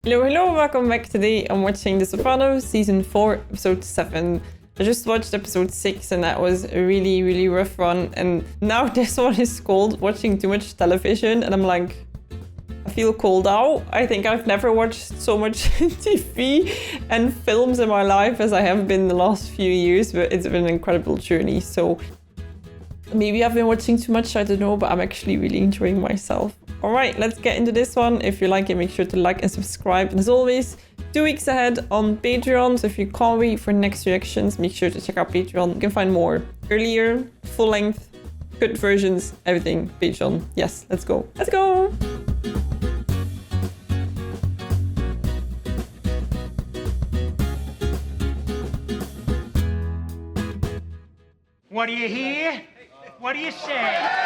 Hello, welcome back. Today I'm watching The Sopranos season 4 episode 7. I just watched episode 6 and that was a really rough run, and now this one is called watching too much television, and I'm like, I feel called out. I think I've never watched so much TV and films in my life as I have been the last few years, but it's been an incredible journey. So maybe I've been watching too much, I don't know, but I'm actually really enjoying myself. All right, let's get into this one. If you like it, make sure to like and subscribe. And as always, 2 weeks ahead on Patreon. So if you can't wait for next reactions, make sure to check out Patreon. You can find more earlier, full length, cut versions, everything. Patreon. Yes, let's go. Let's go. What do you hear? What do you say?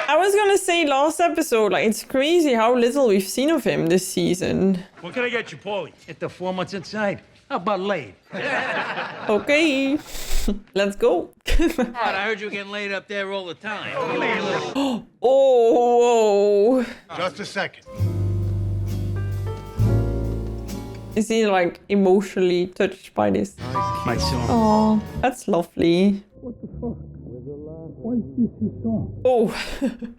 I was gonna say last episode, like, it's crazy how little we've seen of him this season. What can I get you, Paulie? Get the 4 months inside. How about laid? Okay, let's go. God, I heard you getting laid up there all the time. Oh, whoa. Just a second. Is he like emotionally touched by this? My son. Oh, that's lovely. What the fuck? Why is this his song? Oh,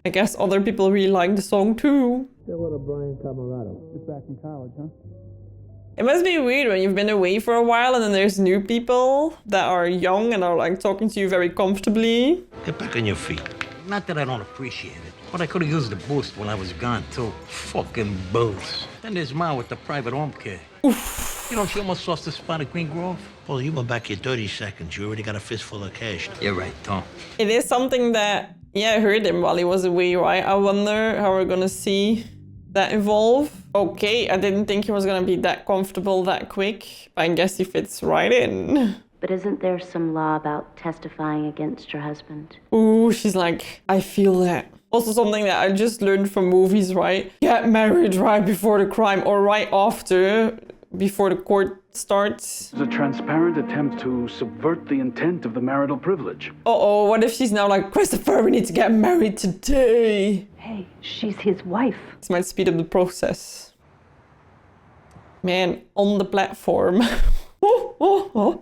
I guess other people really like the song too. Still a Brian Camarado. Just back from college, huh? It must be weird when you've been away for a while and then there's new people that are young and are like talking to you very comfortably. Get back on your feet. Not that I don't appreciate it, but I could have used the boost when I was gone, too. Fucking boost. Then there's Ma with the private home care. You don't feel much off the spot at Green Grove? Well, you went back here 30 seconds. You already got a fistful of cash. You're right, Tom. It is something that, yeah, I heard him while he was away, right? I wonder how we're gonna see that evolve. Okay, I didn't think he was gonna be that comfortable that quick, but I guess he fits right in. But isn't there some law about testifying against your husband? Ooh, she's like, I feel that. Also something that I just learned from movies, right? Get married right before the crime or right after, before the court starts. It's a transparent attempt to subvert the intent of the marital privilege. Uh-oh, what if she's now like, Christopher, we need to get married today? Hey, she's his wife. This might speed up the process. Man, on the platform. Where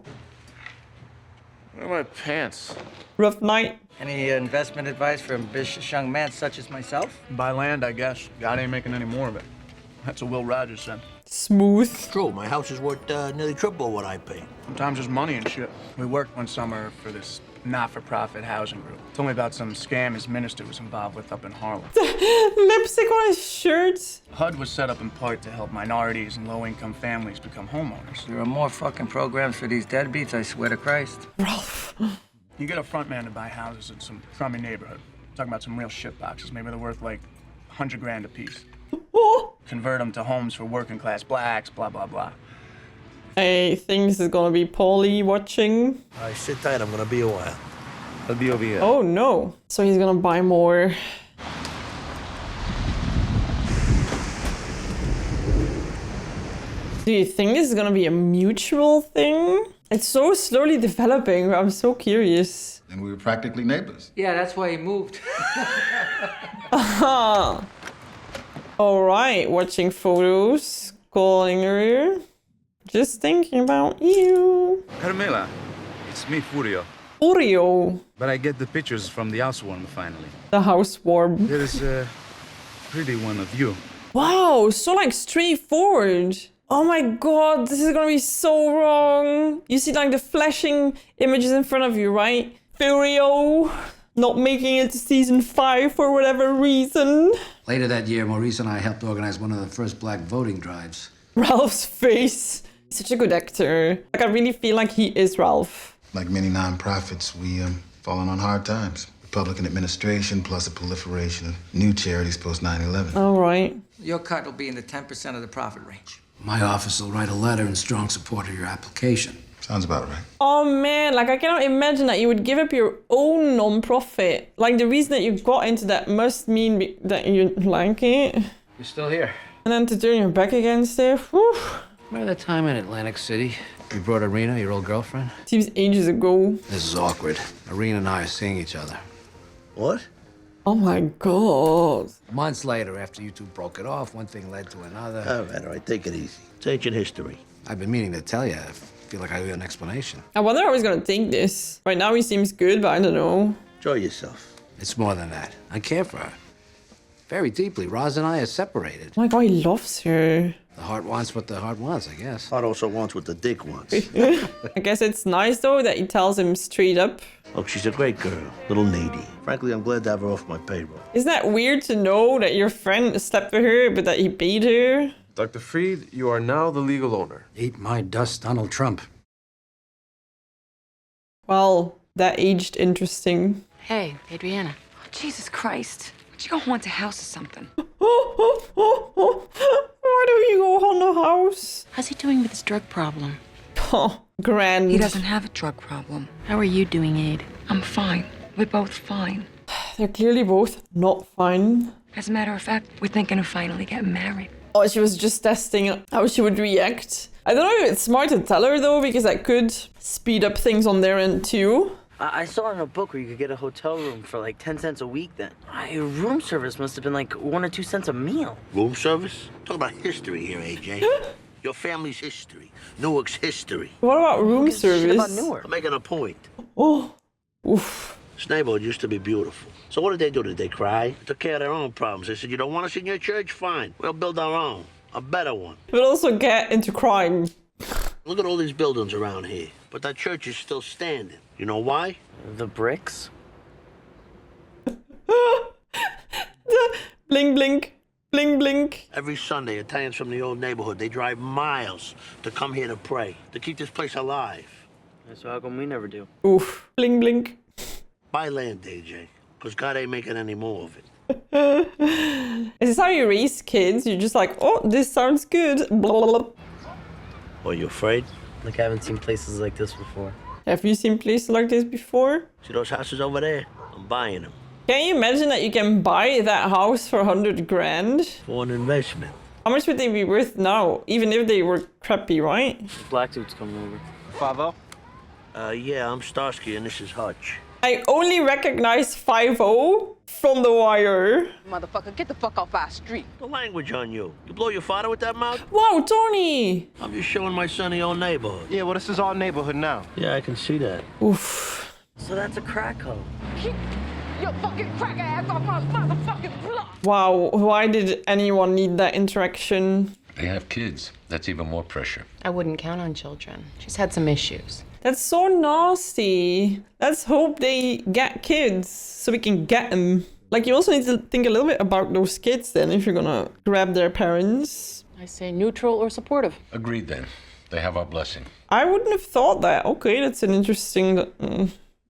are my pants? Rough night. Any investment advice for ambitious young men such as myself? Buy land, I guess. God ain't making any more of it. That's what Will Rogers said. Smooth. True, my house is worth nearly triple what I pay. Sometimes there's money and shit. We worked one summer for this not-for-profit housing group. Told me about some scam his minister was involved with up in Harlem. Lipstick on his shirt. HUD was set up in part to help minorities and low-income families become homeowners. There are more fucking programs for these deadbeats, I swear to Christ. Ralph. You get a front man to buy houses in some crummy neighborhood. Talking about some real shit boxes. Maybe they're worth like 100 grand a piece. Convert them to homes for working class blacks, blah, blah, blah. I think this is gonna be Paulie watching. All right, sit tight. I'm gonna be a while. I'll be over here. Oh no. So he's gonna buy more. Do you think this is gonna be a mutual thing? It's so slowly developing. I'm so curious. And we were practically neighbors. Yeah, that's why he moved. All right, watching photos, calling her. Just thinking about you. Carmela, it's me, Furio. Oreo. But I get the pictures from the housewarming finally. The housewarm. There is a pretty one of you. Wow, so like straightforward. Oh my god, this is gonna be so wrong. You see like the flashing images in front of you, right? Furio not making it to season 5 for whatever reason. Later that year, Maurice and I helped organize one of the first black voting drives. Ralph's face. He's such a good actor. Like, I really feel like he is Ralph. Like many nonprofits, we fallen on hard times. Republican administration plus a proliferation of new charities post 9/11. All right. Your cut will be in the 10% of the profit range. My office will write a letter in strong support of your application. Sounds about right. Oh man, like I cannot imagine that you would give up your own non-profit. Like the reason that you got into that must mean that you like it. You're still here. And then to turn your back against it, whew. Remember that time in Atlantic City? You brought Irina, your old girlfriend? Seems ages ago. This is awkward. Irina and I are seeing each other. What? Oh my god. Months later, after you two broke it off, one thing led to another. All right, take it easy. It's ancient history. I've been meaning to tell you. I feel like I owe you an explanation. I wonder how he's gonna take this. Right now he seems good, but I don't know. Enjoy yourself. It's more than that. I care for her. Very deeply. Roz and I are separated. Oh my god, he loves her. The heart wants what the heart wants, I guess. Heart also wants what the dick wants. I guess it's nice though that he tells him straight up. Look, she's a great girl, little needy. Frankly, I'm glad to have her off my payroll. Isn't that weird to know that your friend slept with her, but that he paid her? Dr. Freed, you are now the legal owner. Eat my dust, Donald Trump. Well, that aged interesting. Hey, Adriana. Oh, Jesus Christ. Would you go haunt a house or something? Why do you go haunt a house? How's he doing with his drug problem? Oh, grand. He doesn't have a drug problem. How are you doing, Aid? I'm fine. We're both fine. They're clearly both not fine. As a matter of fact, we're thinking of finally getting married. Oh, she was just testing how she would react. I don't know if it's smart to tell her though, because that could speed up things on their end too. I saw in a book where you could get a hotel room for like 10 cents a week then. Your room service must have been like 1 or 2 cents a meal. Room service? Talk about history here, AJ. Your family's history. Newark's history. What about room service? Shit about Newark. I'm making a point. Oh, oof. This neighborhood used to be beautiful. So what did they do? Did they cry? They took care of their own problems. They said, you don't want us in your church? Fine. We'll build our own. A better one. But also get into crime. Look at all these buildings around here. But that church is still standing. You know why? The bricks? Blink, blink. Blink, blink. Every Sunday, Italians from the old neighborhood, they drive miles to come here to pray, to keep this place alive. So how come we never do? Oof. Blink, blink. Buy land, AJ, because God ain't making any more of it. Is this how you raise kids? You're just like, oh, this sounds good. Blah, blah, blah. Are you afraid? Like I haven't seen places like this before. Have you seen places like this before? See those houses over there? I'm buying them. Can you imagine that you can buy that house for 100 grand? For an investment. How much would they be worth now? Even if they were crappy, right? Black dude's coming over. 5-0? Yeah, I'm Starsky and this is Hutch. I only recognize 5-0 from The Wire. Motherfucker, get the fuck off our street. The language on you. You blow your father with that mouth? Wow, Tony! I'm just showing my son the old neighborhood. Yeah, well, this is our neighborhood now. Yeah, I can see that. Oof. So that's a crack hole. Keep your fucking crack ass off my motherfucking block. Wow, why did anyone need that interaction? They have kids. That's even more pressure. I wouldn't count on children. She's had some issues. That's so nasty. Let's hope they get kids so we can get them. Like, you also need to think a little bit about those kids then if you're gonna grab their parents. I say neutral or supportive. Agreed then. They have our blessing. I wouldn't have thought that. Okay, that's an interesting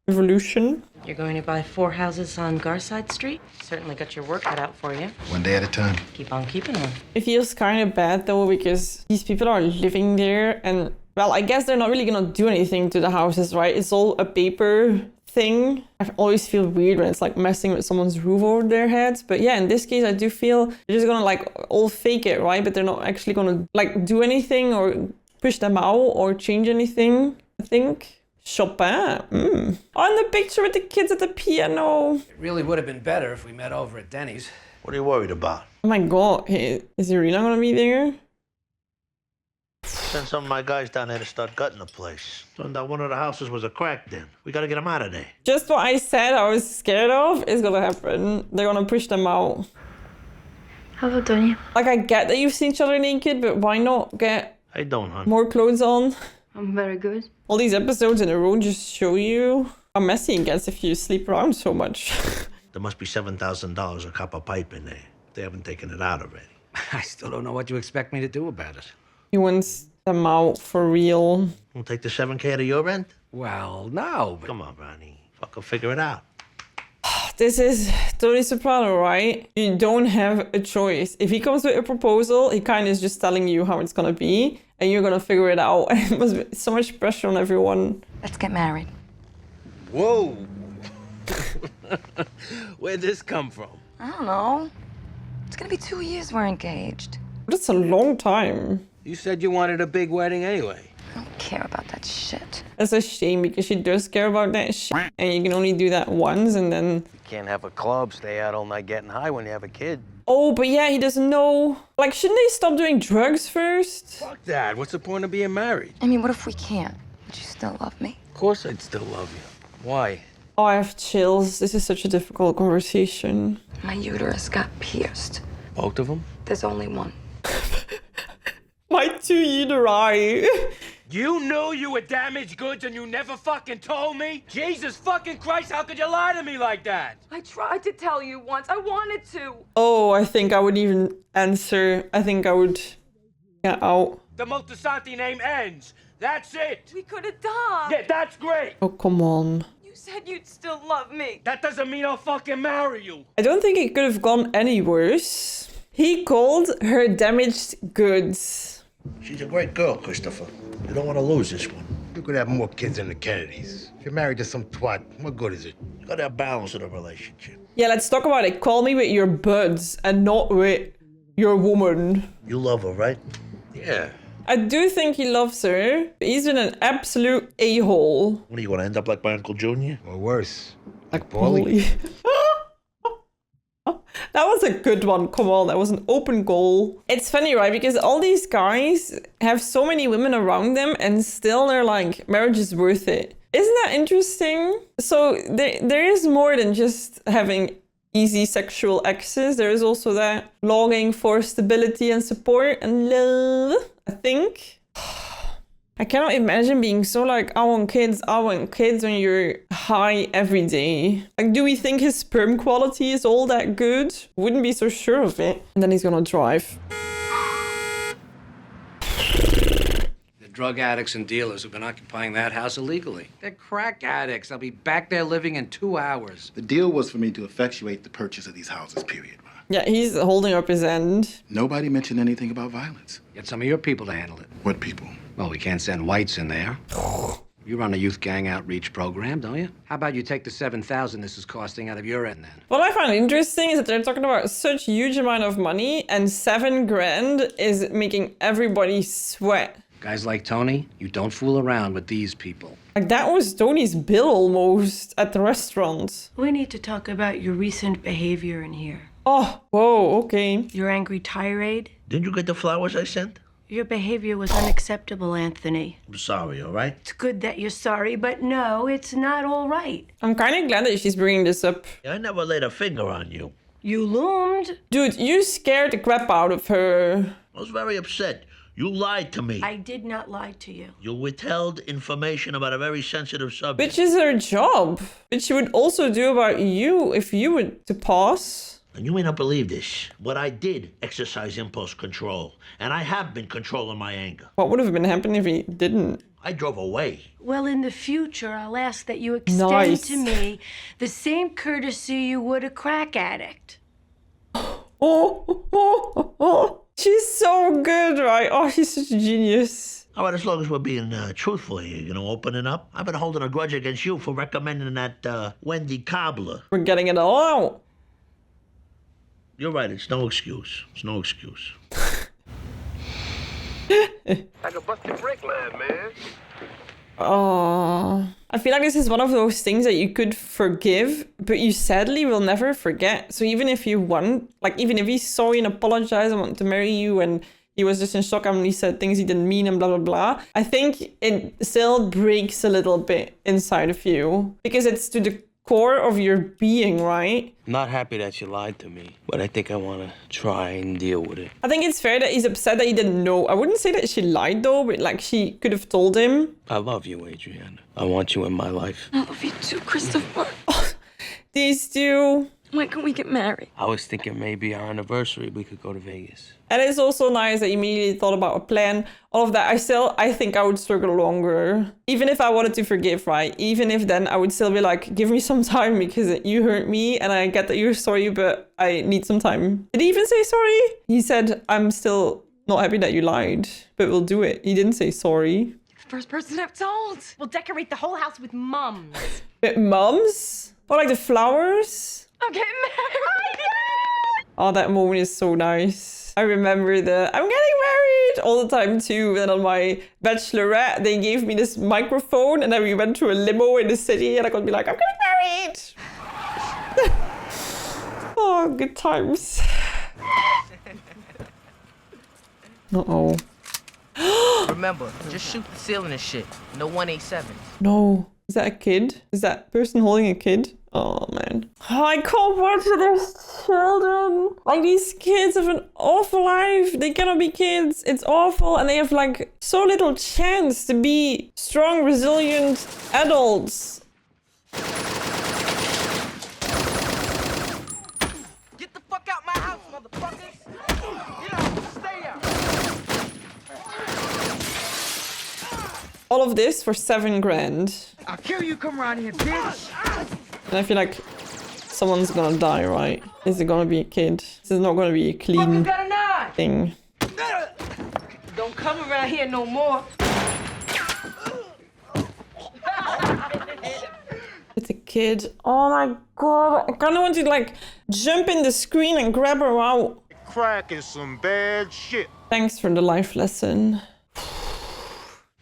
evolution. You're going to buy 4 houses on Garside Street? Certainly got your work cut out for you. One day at a time. Keep on keeping on. It feels kind of bad though, because these people are living there and, well, I guess they're not really gonna do anything to the houses, right? It's all a paper thing. I always feel weird when it's like messing with someone's roof over their heads. But yeah, in this case, I do feel they're just gonna like all fake it, right? But they're not actually gonna like do anything or push them out or change anything, I think. Chopin. On the picture with the kids at the piano. It really would have been better if we met over at Denny's. What are you worried about? Oh my god, hey, is he really not gonna be there? Send some of my guys down there to start gutting the place. Turned out one of the houses was a crack den. We gotta get them out of there. Just what I said I was scared of is gonna happen. They're gonna push them out. Hello, Tony. Like, I get that you've seen each other naked, but why not get How you doing, hon? more clothes on? I'm very good. All these episodes in a row just show you how messy it gets if you sleep around so much. There must be $7,000 of copper pipe in there. They haven't taken it out already. I still don't know what you expect me to do about it. He wants them out for real. We'll take the $7K out of your rent? Well, no, but... Come on, Ronnie. Fucking figure it out. This is Tony Soprano, right? You don't have a choice. If he comes with a proposal, he kind of is just telling you how it's gonna be, and you're gonna figure it out. And it must be so much pressure on everyone. Let's get married. Whoa! Where'd this come from? I don't know. It's gonna be 2 years we're engaged. That's a long time. You said you wanted a big wedding anyway. I don't care about that shit. That's a shame because she does care about that shit. And you can only do that once and then... You can't have a club, stay out all night getting high when you have a kid. Oh, but yeah, he doesn't know. Like, shouldn't they stop doing drugs first? Fuck that. What's the point of being married? I mean, what if we can't? Would you still love me? Of course I'd still love you. Why? Oh, I have chills. This is such a difficult conversation. My uterus got pierced. Both of them? There's only one. My 2 uteri. You knew you were damaged goods and you never fucking told me? Jesus fucking Christ, how could you lie to me like that? I tried to tell you once. I wanted to. Oh, I think I would even answer. I think I would get out. The Multisanti name ends. That's it. We could have done. Yeah, that's great. Oh, come on. You said you'd still love me. That doesn't mean I'll fucking marry you. I don't think it could have gone any worse. He called her damaged goods. She's a great girl, Christopher. You don't want to lose this one. You could have more kids than the Kennedys. If you're married to some twat, what good is it? You gotta have balance in a relationship. Yeah, let's talk about it. Call me with your buds and not with your woman. You love her, right? Yeah. I do think he loves her. But he's been an absolute a-hole. What are you gonna end up like my Uncle Junior? Or worse. Like Paulie. That was a good one. Come on, that was an open goal. It's funny, right? Because all these guys have so many women around them and still they're like, marriage is worth it. Isn't that interesting? So there is more than just having easy sexual access. There is also that longing for stability and support and love, I think. I cannot imagine being so like, I want kids when you're high every day. Like, do we think his sperm quality is all that good? Wouldn't be so sure of it. And then he's gonna drive. The drug addicts and dealers who've been occupying that house illegally. They're crack addicts. They'll be back there living in 2 hours. The deal was for me to effectuate the purchase of these houses, period. Yeah, he's holding up his end. Nobody mentioned anything about violence. Get some of your people to handle it. What people? Well, we can't send whites in there. You run a youth gang outreach program, don't you? How about you take the $7,000 this is costing out of your end then? What I find interesting is that they're talking about such huge amount of money and $7 grand is making everybody sweat. Guys like Tony, you don't fool around with these people. Like, that was Tony's bill almost at the restaurant. We need to talk about your recent behavior in here. Oh, whoa, okay. Your angry tirade. Didn't you get the flowers I sent? Your behavior was unacceptable, Anthony. I'm sorry, all right? It's good that you're sorry, but no, it's not all right. I'm kind of glad that she's bringing this up. I never laid a finger on you. You loomed. Dude, you scared the crap out of her. I was very upset. You lied to me. I did not lie to you. You withheld information about a very sensitive subject. Which is her job. Which she would also do about you if you were to pass. And you may not believe this, but I did exercise impulse control. And I have been controlling my anger. What would have been happening if he didn't? I drove away. Well, in the future, I'll ask that you extend to me the same courtesy you would a crack addict. Oh. She's so good, right? Oh, she's such a genius. All right, as long as we're being truthful here, you know, opening up. I've been holding a grudge against you for recommending that Wendy Cobbler. We're getting it all out. You're right, it's no excuse. It's no excuse. Like a busted brake line, man. Oh, I feel like this is one of those things that you could forgive, but you sadly will never forget. So even if you want, like, even if he's sorry and apologized and want to marry you and he was just in shock and he said things he didn't mean and blah, blah, blah, I think it still breaks a little bit inside of you because it's to the core of your being, right? I'm not happy that you lied to me, but I think I want to try and deal with it. I think it's fair that he's upset that he didn't know. I wouldn't say that she lied though, but like she could have told him. I love you, Adriana. I want you in my life. I love you too, Christopher. These two. When can we get married? I was thinking maybe our anniversary, we could go to Vegas. And it's also nice that you immediately thought about a plan. All of that, I think I would struggle longer. Even if I wanted to forgive, right? Even if then I would still be like, give me some time because you hurt me and I get that you're sorry, but I need some time. Did he even say sorry? He said, I'm still not happy that you lied, but we'll do it. He didn't say sorry. First person I've told. We'll decorate the whole house with mums. With mums? Or like the flowers? I'm getting married. Oh, that moment is so nice. I remember the I'm getting married all the time too. And on my bachelorette, they gave me this microphone and then we went to a limo in the city and I could be like, I'm getting married. Oh, good times. Uh-oh. Remember, just shoot the ceiling and shit. No 187. No. Is that a kid? Is that person holding a kid? Oh, man. Oh, I can't watch their children. Like, these kids have an awful life. They cannot be kids. It's awful. And they have, like, so little chance to be strong, resilient adults. Get the fuck out my house, motherfuckers! Get out! Stay out! All of this for 7 grand. I'll kill you, come around here, bitch! And I feel like someone's gonna die, right? Is it gonna be a kid? This is not gonna be a clean thing. Don't come around here no more. It's a kid. Oh my god. I kinda want to like jump in the screen and grab her out. Crack is some bad shit. Thanks for the life lesson.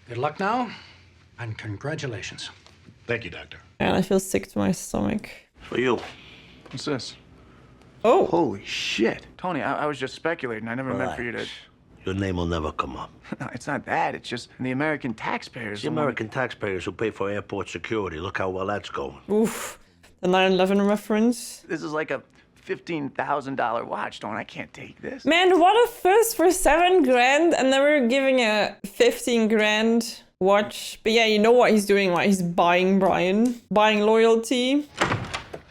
Good luck now, and congratulations. Thank you, Doctor. And I feel sick to my stomach. For you. What's this? Oh. Holy shit. Tony, I was just speculating. I never meant for you to... Your name will never come up. No, it's not that. It's just the American taxpayers. It's the American taxpayers who pay for airport security. Look how well that's going. Oof. The 9/11 reference. This is like a $15,000 watch, Tony. I can't take this. Man, what a first for 7 grand and then we're giving a 15 grand watch. But yeah, you know what he's doing, right? He's buying Brian. Buying loyalty.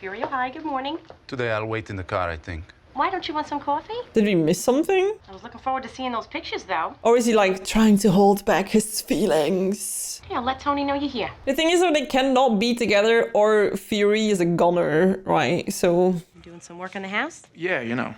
Furio, hi, good morning. Today I'll wait in the car, I think. Why don't you want some coffee? Did we miss something? I was looking forward to seeing those pictures, though. Or is he like trying to hold back his feelings? Yeah, let Tony know you're here. The thing is that they cannot be together or Fury is a gunner, right? So... You doing some work in the house? Yeah, you know,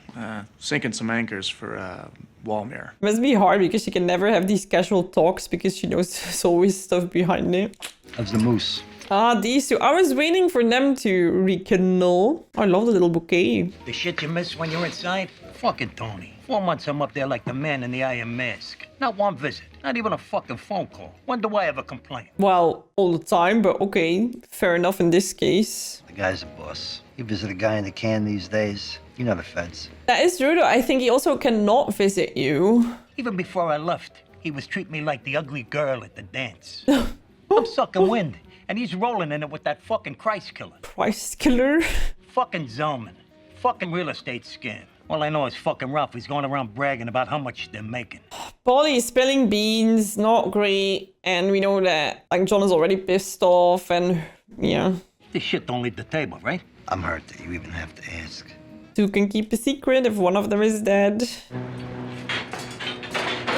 sinking some anchors for wall mirror. It must be hard because she can never have these casual talks because she knows there's always stuff behind it. That's the moose. Ah, these two. I was waiting for them to rekindle. I love the little bouquet. The shit you miss when you're inside? Fucking Tony. 4 months I'm up there like the man in the Iron Mask. Not one visit. Not even a fucking phone call. When do I ever complain? Well, all the time, but okay. Fair enough in this case. The guy's a boss. You visit a guy in the can these days, you know the feds. That is true though. I think he also cannot visit you. Even before I left, he was treating me like the ugly girl at the dance. I'm sucking wind, and he's rolling in it with that fucking Christ killer. Christ killer? Fucking Zellman. Fucking real estate scam. All I know is fucking Ralph. He's going around bragging about how much they're making. Paulie is spilling beans, not great. And we know that like John is already pissed off and yeah. This shit don't leave the table, right? I'm hurt that you even have to ask. Two can keep a secret if one of them is dead.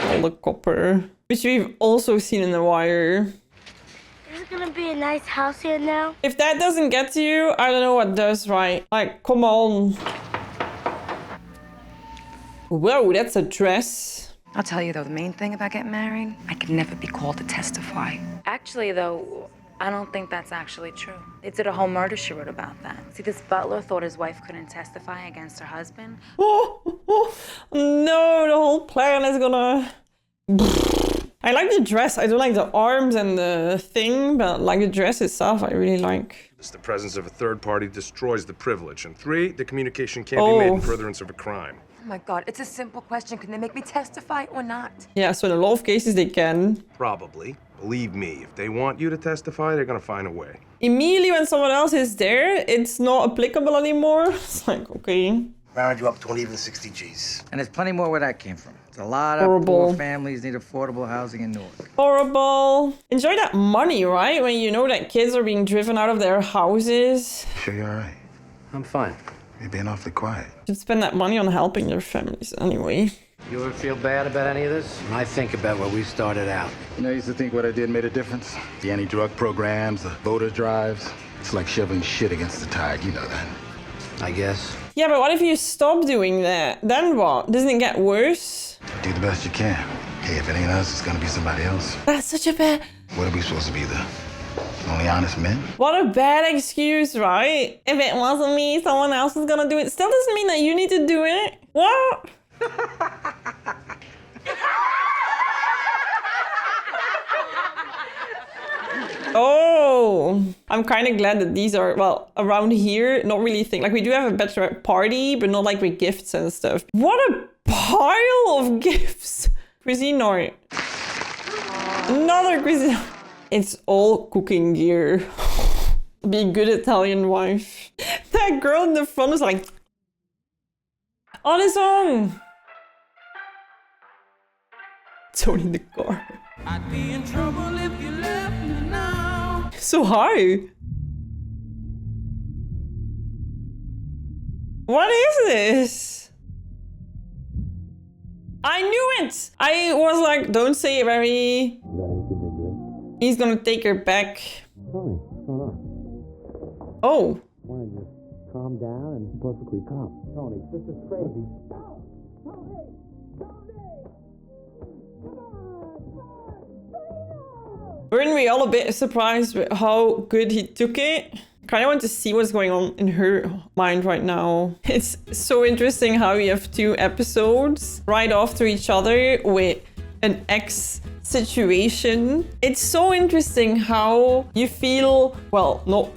All the copper. Which we've also seen in The Wire. Is it gonna be a nice house here now? If that doesn't get to you, I don't know what does, right? Like, come on. Whoa, that's a dress. I'll tell you though, the main thing about getting married, I could never be called to testify. Actually though, I don't think that's actually true. They did a whole murder she wrote about that. See, this butler thought his wife couldn't testify against her husband. Oh, no, the whole plan is gonna... I like the dress. I don't like the arms and the thing, but like the dress itself, I really like. The presence of a third party destroys the privilege. And 3, the communication can't be made in furtherance of a crime. Oh my God, it's a simple question. Can they make me testify or not? Yeah, so in a lot of cases they can. Probably. Believe me, if they want you to testify, they're gonna find a way. Immediately when someone else is there, it's not applicable anymore. It's like, okay. Round you up to an even 60 G's. And there's plenty more where that came from. A lot of poor families need affordable housing in Newark. Horrible. Enjoy that money, right? When you know that kids are being driven out of their houses. Sure you're all right? I'm fine. You're being awfully quiet. Should spend that money on helping their families anyway. You ever feel bad about any of this? When I think about where we started out. You know, I used to think what I did made a difference. The anti-drug programs, the voter drives. It's like shoving shit against the tide, you know that. I guess. Yeah, but what if you stop doing that? Then what? Doesn't it get worse? Do the best you can. Hey, if it ain't us, it's gonna be somebody else. That's such a bad... What are we supposed to be, the Only honest men. What a bad excuse, right? If it wasn't me, someone else was gonna do it. Still doesn't mean that you need to do it. What? Oh, I'm kind of glad that these are, well, around here, not really think. Like, we do have a bachelorette party, but not like with gifts and stuff. What a pile of gifts. Cuisine. Another cuisine. It's all cooking gear. Be a good Italian wife. That girl in the front is like, on his own. Tony in the car. I'd be in trouble if you left me now. So high. What is this? I knew it. I was like, don't say it, Mary. He's gonna take her back. Tony, what's going on? Oh. I want to just calm down and perfectly calm. Tony, this is crazy. Weren't we all a bit surprised with how good he took it? Kind of want to see what's going on in her mind right now. It's so interesting how we have 2 episodes right after each other with an ex situation. It's so interesting how you feel, well, not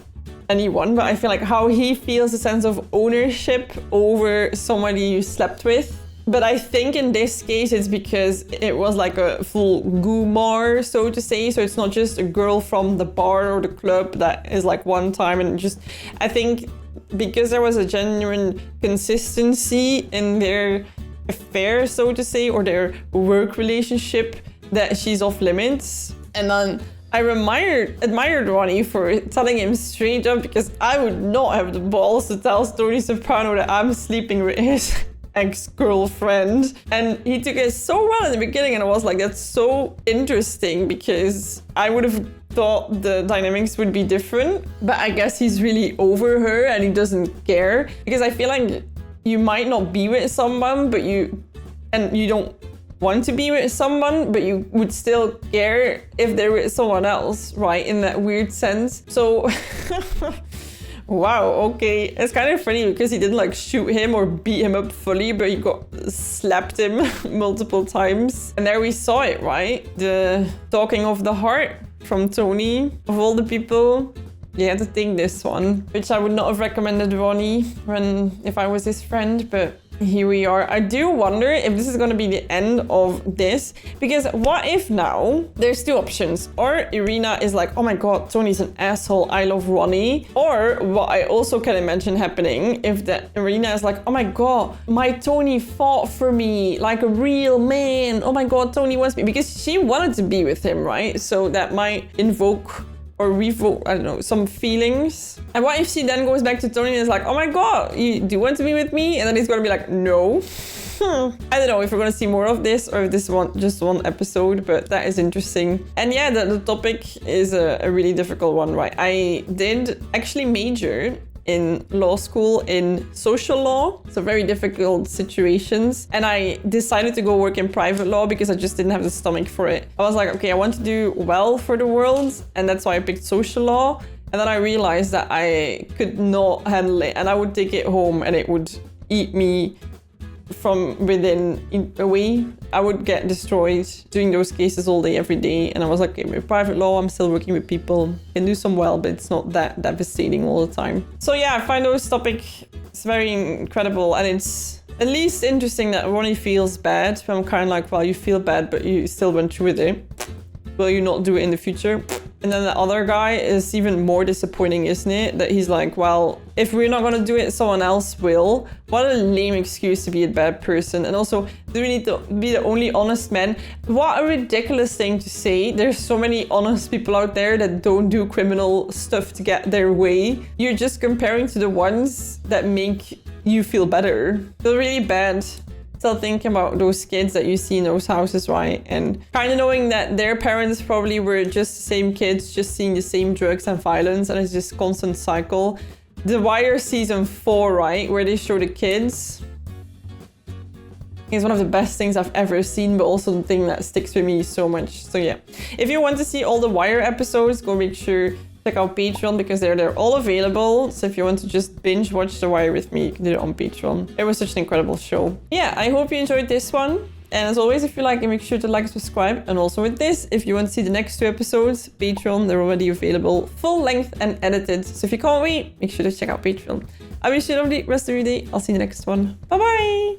anyone, but I feel like how he feels a sense of ownership over somebody you slept with. But I think in this case, it's because it was like a full goomar, so to say. So it's not just a girl from the bar or the club that is like one time and just, I think because there was a genuine consistency in their affair, so to say, or their work relationship, that she's off limits. And then I admired Ronnie for telling him straight up, because I would not have the balls to tell Tony Soprano that I'm sleeping with his ex-girlfriend. And he took it so well in the beginning, and I was like, that's so interesting, because I would have thought the dynamics would be different. But I guess he's really over her and he doesn't care, because I feel like you might not be with someone, but you don't want to be with someone, but you would still care if they're with someone else, right? In that weird sense. So wow, okay. It's kind of funny because he didn't like shoot him or beat him up fully, but he slapped him multiple times. And there we saw it, right? The talking of the heart from Tony. Of all the people, you had to take this one, which I would not have recommended Ronnie if I was his friend, but here we are. I do wonder if this is going to be the end of this, because what if now there's 2 options? Or Irina is like, oh my god, Tony's an asshole, I love Ronnie. Or what I also can imagine happening, if that Irina is like, oh my god, my Tony fought for me like a real man. Oh my god, Tony wants me, because she wanted to be with him, right? So that might invoke or revoke, I don't know, some feelings. And what if she then goes back to Tony and is like, oh my god, you do want to be with me? And then he's gonna be like, no. I don't know if we're gonna see more of this or if this is just one episode, but that is interesting. And yeah, the topic is a really difficult one, right? I did actually major in law school in social law, so very difficult situations. And I decided to go work in private law because I just didn't have the stomach for it. I was like, okay, I want to do well for the world, and that's why I picked social law. And then I realized that I could not handle it, and I would take it home and it would eat me from within in a way. I would get destroyed doing those cases all day, every day. And I was like, okay, with private law, I'm still working with people. Can do some well, but it's not that devastating all the time. So yeah, I find those topics very incredible. And it's at least interesting that Ronnie feels bad. But I'm kind of like, well, you feel bad, but you still went through with it. Will you not do it in the future? And then the other guy is even more disappointing, isn't it? That he's like, well, if we're not gonna do it, someone else will. What a lame excuse to be a bad person. And also, do we need to be the only honest man? What a ridiculous thing to say. There's so many honest people out there that don't do criminal stuff to get their way. You're just comparing to the ones that make you feel better. Feel really bad. Still thinking about those kids that you see in those houses, right? And kind of knowing that their parents probably were just the same kids, just seeing the same drugs and violence, and it's just constant cycle. The Wire season 4, right? Where they show the kids. It's one of the best things I've ever seen, but also the thing that sticks with me so much. So yeah, if you want to see all the Wire episodes, go make sure check out Patreon because they're all available. So if you want to just binge watch The Wire with me, you can do it on Patreon. It was such an incredible show. Yeah, I hope you enjoyed this one. And as always, if you like it, make sure to like and subscribe. And also with this, if you want to see the next 2 episodes, Patreon, they're already available, full length and edited. So if you can't wait, make sure to check out Patreon. I wish you a lovely rest of your day. I'll see you in the next one. Bye-bye!